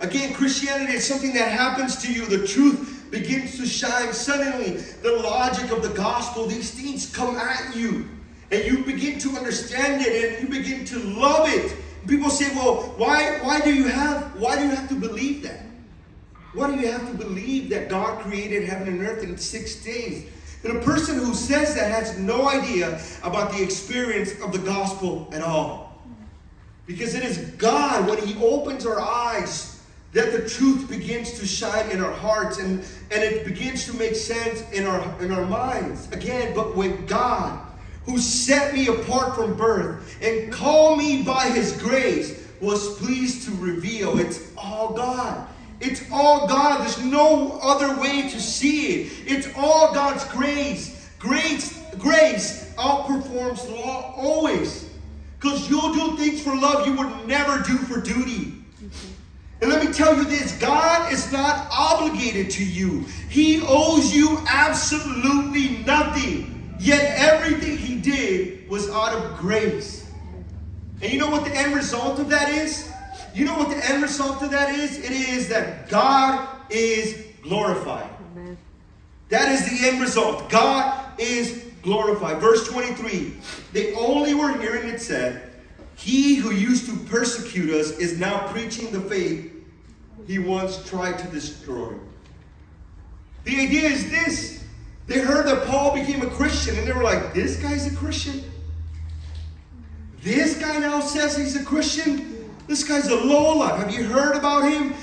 Again, Christianity is something that happens to you. The truth begins to shine. Suddenly, the logic of the gospel, these things come at you. And you begin to understand it, and you begin to love it. People say, well, why do you have to believe that? Why do you have to believe that God created heaven and earth in 6 days? And a person who says that has no idea about the experience of the gospel at all. Because it is God, when He opens our eyes, that the truth begins to shine in our hearts, and it begins to make sense in our minds. Again, but when God, who set me apart from birth and called me by His grace, was pleased to reveal, it's all God. It's all God. There's no other way to see it. It's all God's grace. Grace outperforms law always. Because you'll do things for love you would never do for duty. And let me tell you this, God is not obligated to you. He owes you absolutely nothing. Yet everything He did was out of grace. And you know what the end result of that is? You know what the end result of that is? It is that God is glorified. Amen. That is the end result. God is glorified. Verse 23. They only were hearing it said, He who used to persecute us is now preaching the faith He once tried to destroy. The idea is this. They heard that Paul became a Christian, and they were like, this guy's a Christian? This guy now says he's a Christian? This guy's a lowlife. Have you heard about him?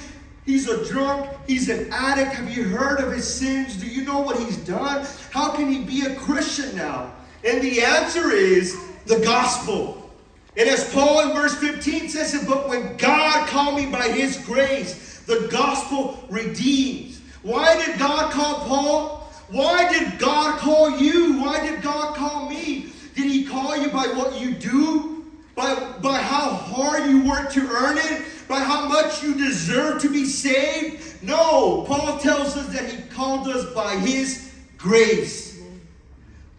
He's a drunk. He's an addict. Have you heard of his sins? Do you know what he's done? How can he be a Christian now? And the answer is the gospel. And as Paul in verse 15 says it, but when God called me by His grace, the gospel redeems. Why did God call Paul? Why did God call you? Why did God call me? Did He call you by what you do? By how hard you work to earn it? By how much you deserve to be saved? No. Paul tells us that He called us by His grace.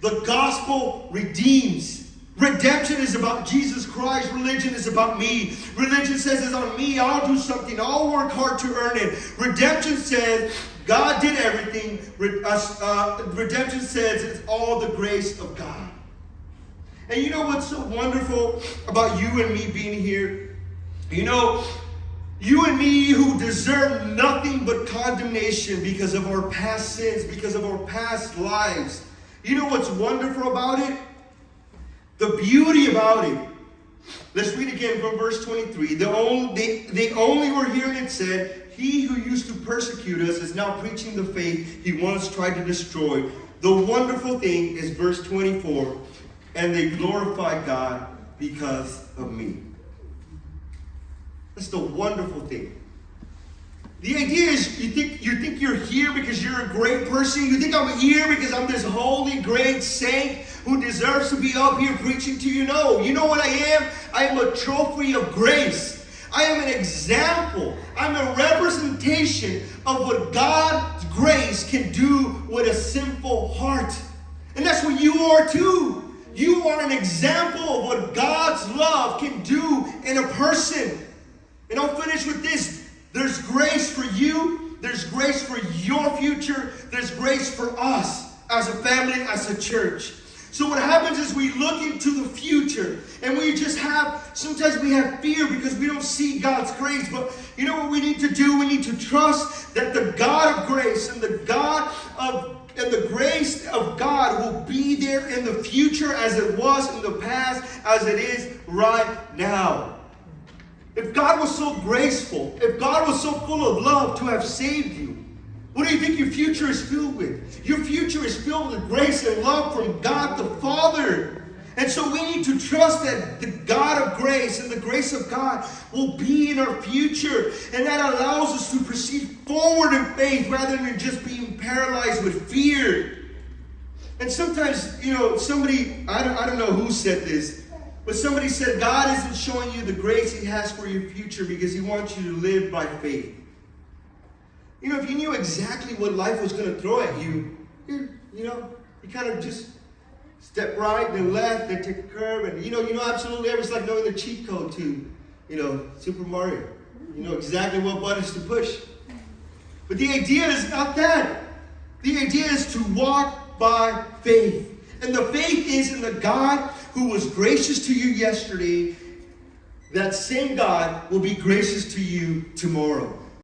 The gospel redeems. Redemption is about Jesus Christ. Religion is about me. Religion says it's on me. I'll do something. I'll work hard to earn it. Redemption says God did everything. Redemption says it's all the grace of God. And you know what's so wonderful about you and me being here? You know, you and me who deserve nothing but condemnation because of our past sins, because of our past lives. You know what's wonderful about it? The beauty about it. Let's read again from verse 23. They only were hearing it said, He who used to persecute us is now preaching the faith He once tried to destroy. The wonderful thing is verse 24. And they glorified God because of me. That's the wonderful thing. The idea is you think you're here because you're a great person. You think I'm here because I'm this holy, great saint who deserves to be up here preaching to you. No. You know what I am? I am a trophy of grace. I am an example. I'm a representation of what God's grace can do with a sinful heart. And that's what you are too. You are an example of what God's love can do in a person. And I'll finish with this. There's grace for you. There's grace for your future. There's grace for us as a family, as a church. So what happens is we look into the future and sometimes we have fear because we don't see God's grace. But you know what we need to do? We need to trust that the God of grace and the grace of God will be there in the future as it was in the past, as it is right now. If God was so graceful, if God was so full of love to have saved you, what do you think your future is filled with? Your future is filled with grace and love from God the Father. And so we need to trust that the God of grace and the grace of God will be in our future. And that allows us to proceed forward in faith rather than just being paralyzed with fear. And sometimes, you know, somebody, I don't know who said this, but somebody said God isn't showing you the grace He has for your future because He wants you to live by faith. You know, if you knew exactly what life was going to throw at you, you kind of just step right, then left, then take a curve, and you know absolutely everything. It's like knowing the cheat code to, Super Mario. You know exactly what buttons to push. But the idea is not that. The idea is to walk by faith. And the faith is in the God who was gracious to you yesterday. That same God will be gracious to you tomorrow.